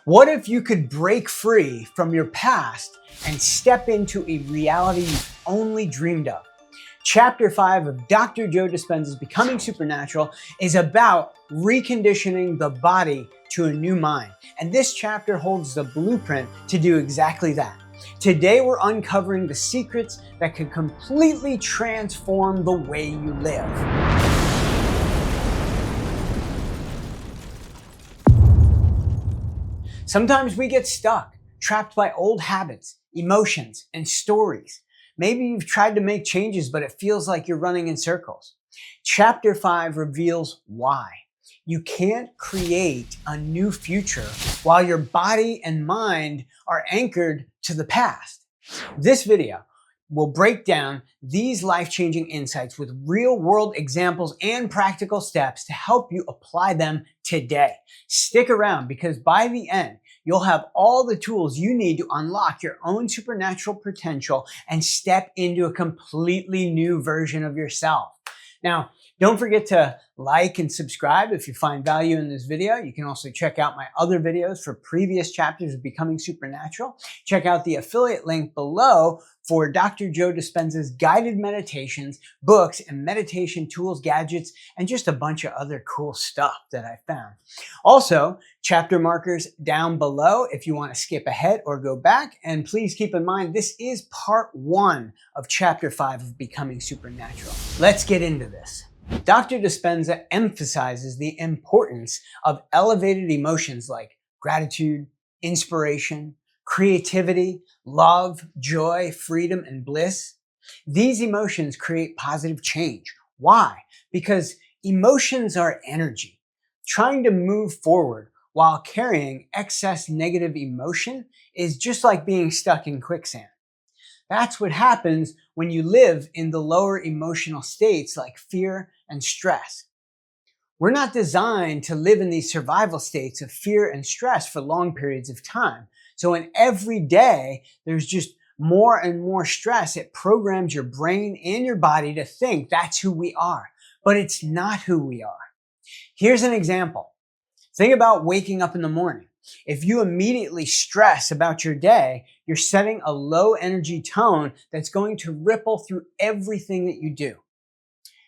What if you could break free from your past and step into a reality you've only dreamed of? Chapter 5 of Dr. Joe Dispenza's Becoming Supernatural is about reconditioning the body to a new mind. And this chapter holds the blueprint to do exactly that. Today, we're uncovering the secrets that can completely transform the way you live. Sometimes we get stuck, trapped by old habits, emotions, and stories. Maybe you've tried to make changes, but it feels like you're running in circles. Chapter 5 reveals why. You can't create a new future while your body and mind are anchored to the past. This video will break down these life-changing insights with real-world examples and practical steps to help you apply them today. Stick around because by the end, you'll have all the tools you need to unlock your own supernatural potential and step into a completely new version of yourself. Now, don't forget to like and subscribe if you find value in this video. You can also check out my other videos for previous chapters of Becoming Supernatural. Check out the affiliate link below for Dr. Joe Dispenza's guided meditations, books, and meditation tools, gadgets, and just a bunch of other cool stuff that I found. Also, chapter markers down below if you want to skip ahead or go back. And please keep in mind, this is part 1 of chapter 5 of Becoming Supernatural. Let's get into this. Dr. Dispenza emphasizes the importance of elevated emotions like gratitude, inspiration, creativity, love, joy, freedom, and bliss. These emotions create positive change. Why? Because emotions are energy. Trying to move forward while carrying excess negative emotion is just like being stuck in quicksand. That's what happens when you live in the lower emotional states like fear and stress. We're not designed to live in these survival states of fear and stress for long periods of time. So in every day, there's just more and more stress. It programs your brain and your body to think that's who we are, but it's not who we are. Here's an example. Think about waking up in the morning. If you immediately stress about your day, you're setting a low energy tone that's going to ripple through everything that you do.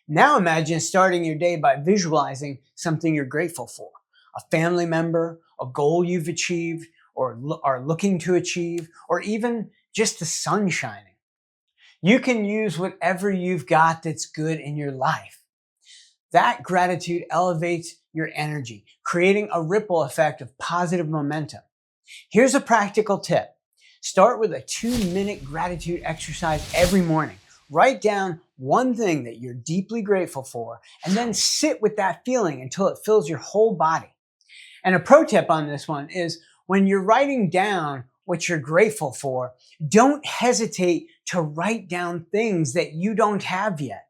Now imagine starting your day by visualizing something you're grateful for. A family member, a goal you've achieved or are looking to achieve, or even just the sun shining. You can use whatever you've got that's good in your life. That gratitude elevates your energy, creating a ripple effect of positive momentum. Here's a practical tip. Start with a 2-minute gratitude exercise every morning. Write down one thing that you're deeply grateful for, and then sit with that feeling until it fills your whole body. And a pro tip on this one is when you're writing down what you're grateful for, don't hesitate to write down things that you don't have yet.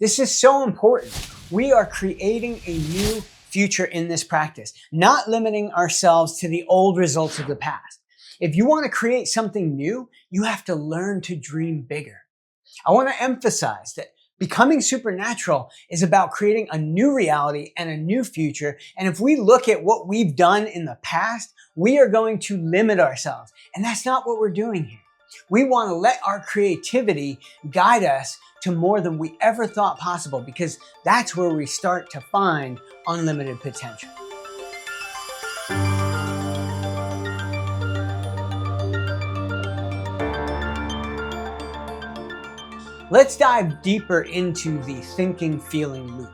This is so important. We are creating a new future in this practice, not limiting ourselves to the old results of the past. If you want to create something new, you have to learn to dream bigger. I want to emphasize that Becoming Supernatural is about creating a new reality and a new future. And if we look at what we've done in the past, we are going to limit ourselves. And that's not what we're doing here. We want to let our creativity guide us to more than we ever thought possible, because that's where we start to find unlimited potential. Let's dive deeper into the thinking-feeling loop.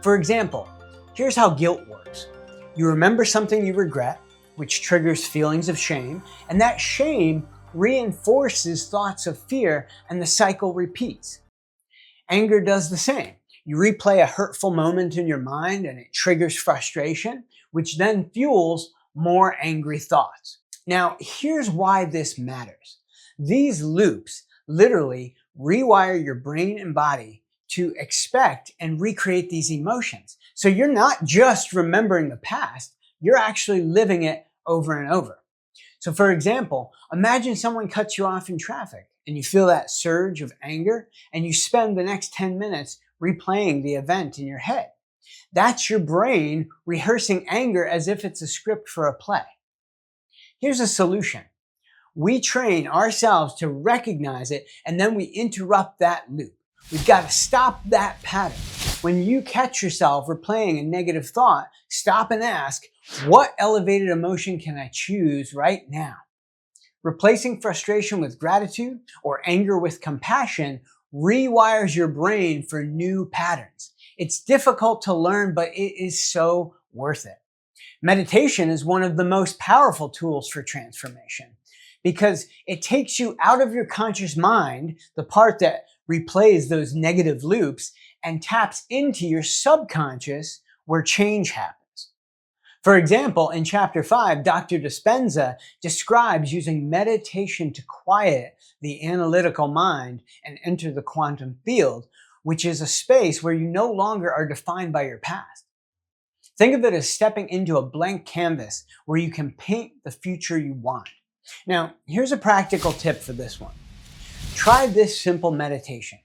For example, here's how guilt works. You remember something you regret, which triggers feelings of shame, and that shame reinforces thoughts of fear, and the cycle repeats. Anger does the same. You replay a hurtful moment in your mind, and it triggers frustration, which then fuels more angry thoughts. Now, here's why this matters. These loops literally rewire your brain and body to expect and recreate these emotions. So you're not just remembering the past, you're actually living it over and over. So for example, imagine someone cuts you off in traffic and you feel that surge of anger and you spend the next 10 minutes replaying the event in your head. That's your brain rehearsing anger as if it's a script for a play. Here's a solution. We train ourselves to recognize it, and then we interrupt that loop. We've got to stop that pattern. When you catch yourself replaying a negative thought, stop and ask, what elevated emotion can I choose right now? Replacing frustration with gratitude or anger with compassion rewires your brain for new patterns. It's difficult to learn, but it is so worth it. Meditation is one of the most powerful tools for transformation because it takes you out of your conscious mind, the part that replays those negative loops, and taps into your subconscious where change happens. For example, in chapter 5, Dr. Dispenza describes using meditation to quiet the analytical mind and enter the quantum field, which is a space where you no longer are defined by your past. Think of it as stepping into a blank canvas where you can paint the future you want. Now, here's a practical tip for this one. Try this simple meditation.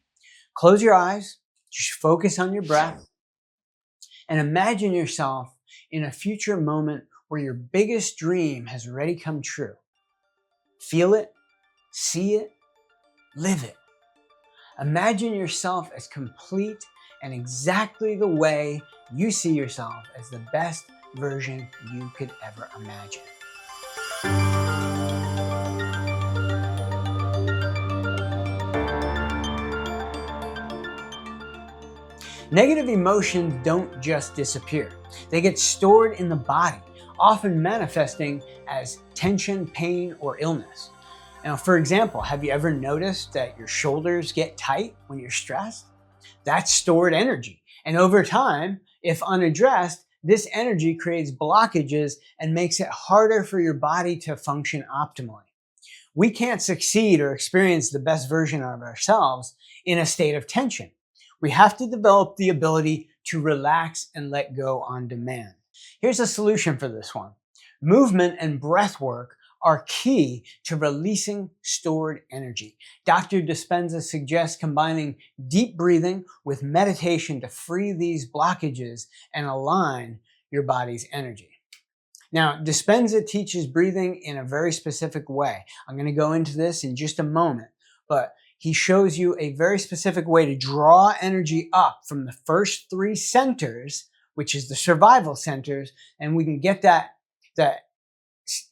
Close your eyes, just focus on your breath, and imagine yourself in a future moment where your biggest dream has already come true. Feel it, see it, live it. Imagine yourself as complete and exactly the way you see yourself as the best version you could ever imagine. Negative emotions don't just disappear. They get stored in the body, often manifesting as tension, pain, or illness. Now, for example, have you ever noticed that your shoulders get tight when you're stressed? That's stored energy. And over time, if unaddressed, this energy creates blockages and makes it harder for your body to function optimally. We can't succeed or experience the best version of ourselves in a state of tension. We have to develop the ability to relax and let go on demand. Here's a solution for this one. Movement and breath work are key to releasing stored energy. Dr. Dispenza suggests combining deep breathing with meditation to free these blockages and align your body's energy. Now, Dispenza teaches breathing in a very specific way. I'm going to go into this in just a moment, but he shows you a very specific way to draw energy up from the first 3 centers, which is the survival centers, and we can get that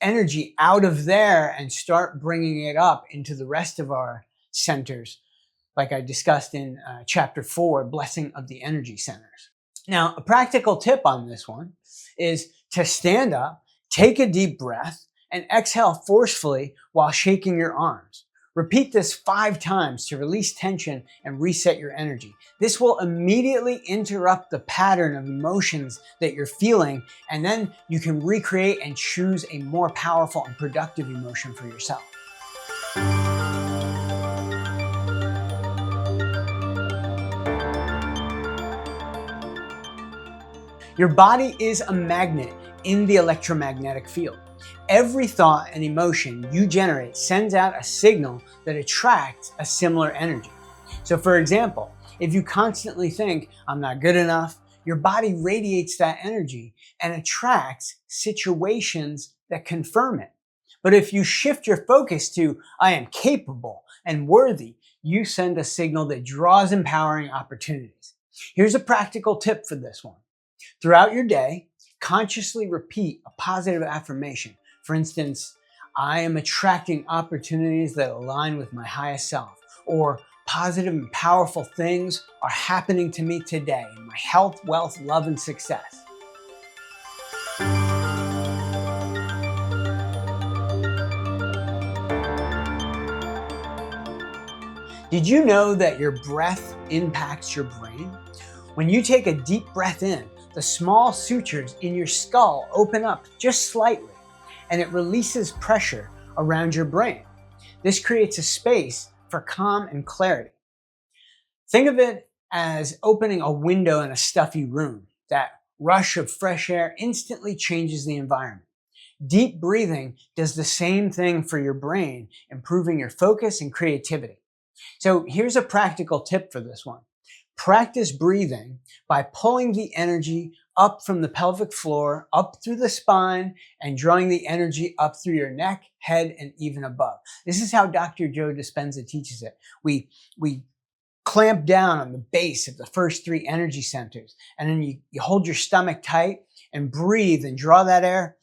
energy out of there and start bringing it up into the rest of our centers, like I discussed in chapter 4, Blessing of the Energy Centers. Now, a practical tip on this one is to stand up, take a deep breath, and exhale forcefully while shaking your arms. Repeat this 5 times to release tension and reset your energy. This will immediately interrupt the pattern of emotions that you're feeling, and then you can recreate and choose a more powerful and productive emotion for yourself. Your body is a magnet in the electromagnetic field. Every thought and emotion you generate sends out a signal that attracts a similar energy. So for example, if you constantly think, I'm not good enough, your body radiates that energy and attracts situations that confirm it. But if you shift your focus to, I am capable and worthy, you send a signal that draws empowering opportunities. Here's a practical tip for this one. Throughout your day, consciously repeat a positive affirmation. For instance, I am attracting opportunities that align with my highest self, or positive and powerful things are happening to me today in my health, wealth, love, and success. Did you know that your breath impacts your brain? When you take a deep breath in, the small sutures in your skull open up just slightly, and it releases pressure around your brain. This creates a space for calm and clarity. Think of it as opening a window in a stuffy room. That rush of fresh air instantly changes the environment. Deep breathing does the same thing for your brain, improving your focus and creativity. So here's a practical tip for this one. Practice breathing by pulling the energy up from the pelvic floor, up through the spine, and drawing the energy up through your neck, head, and even above. This is how Dr. Joe Dispenza teaches it. We clamp down on the base of the first 3 energy centers, and then you hold your stomach tight and breathe and draw that air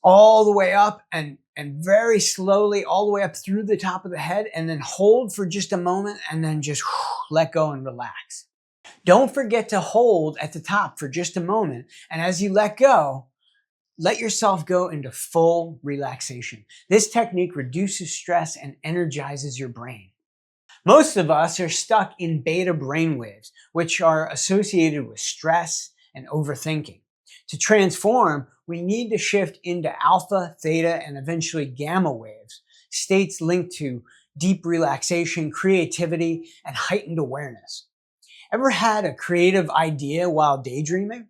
all the way up and very slowly all the way up through the top of the head, and then hold for just a moment and then just let go and relax. Don't forget to hold at the top for just a moment, and as you let go, let yourself go into full relaxation. This technique reduces stress and energizes your brain. Most of us are stuck in beta brainwaves, which are associated with stress and overthinking. To transform, we need to shift into alpha, theta, and eventually gamma waves, states linked to deep relaxation, creativity, and heightened awareness. Ever had a creative idea while daydreaming?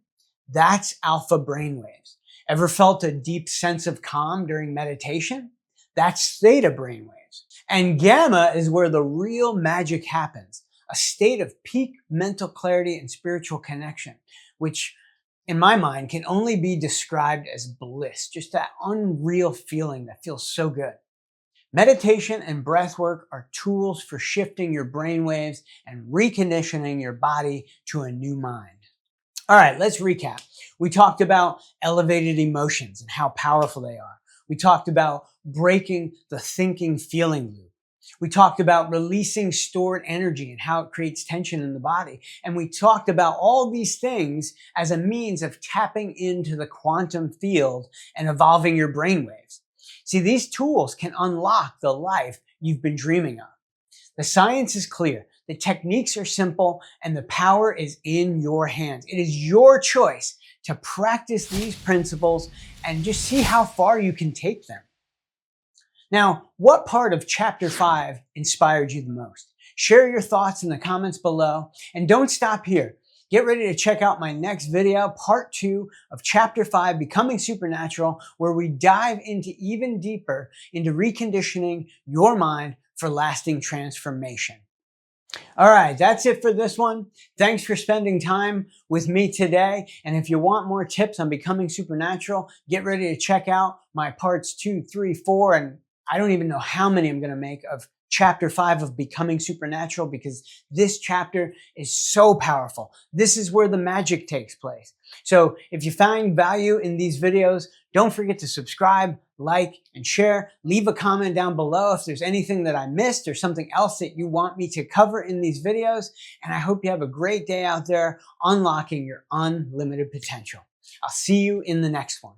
That's alpha brainwaves. Ever felt a deep sense of calm during meditation? That's theta brainwaves. And gamma is where the real magic happens, a state of peak mental clarity and spiritual connection, which in my mind can only be described as bliss, just that unreal feeling that feels so good. Meditation and breath work are tools for shifting your brainwaves and reconditioning your body to a new mind. All right, let's recap. We talked about elevated emotions and how powerful they are. We talked about breaking the thinking feeling loop. We talked about releasing stored energy and how it creates tension in the body. And we talked about all these things as a means of tapping into the quantum field and evolving your brainwaves. See, these tools can unlock the life you've been dreaming of. The science is clear. The techniques are simple and the power is in your hands. It is your choice to practice these principles and just see how far you can take them. Now, what part of Chapter 5 inspired you the most? Share your thoughts in the comments below, and don't stop here. Get ready to check out my next video, Part 2 of Chapter 5, Becoming Supernatural, where we dive into even deeper into reconditioning your mind for lasting transformation. All right, that's it for this one. Thanks for spending time with me today. And if you want more tips on becoming supernatural, get ready to check out my parts 2, 3, 4, and I don't even know how many I'm going to make of Chapter 5 of Becoming Supernatural, because this chapter is so powerful. This is where the magic takes place. So if you find value in these videos, don't forget to subscribe, like, and share. Leave a comment down below if there's anything that I missed or something else that you want me to cover in these videos. And I hope you have a great day out there unlocking your unlimited potential. I'll see you in the next one.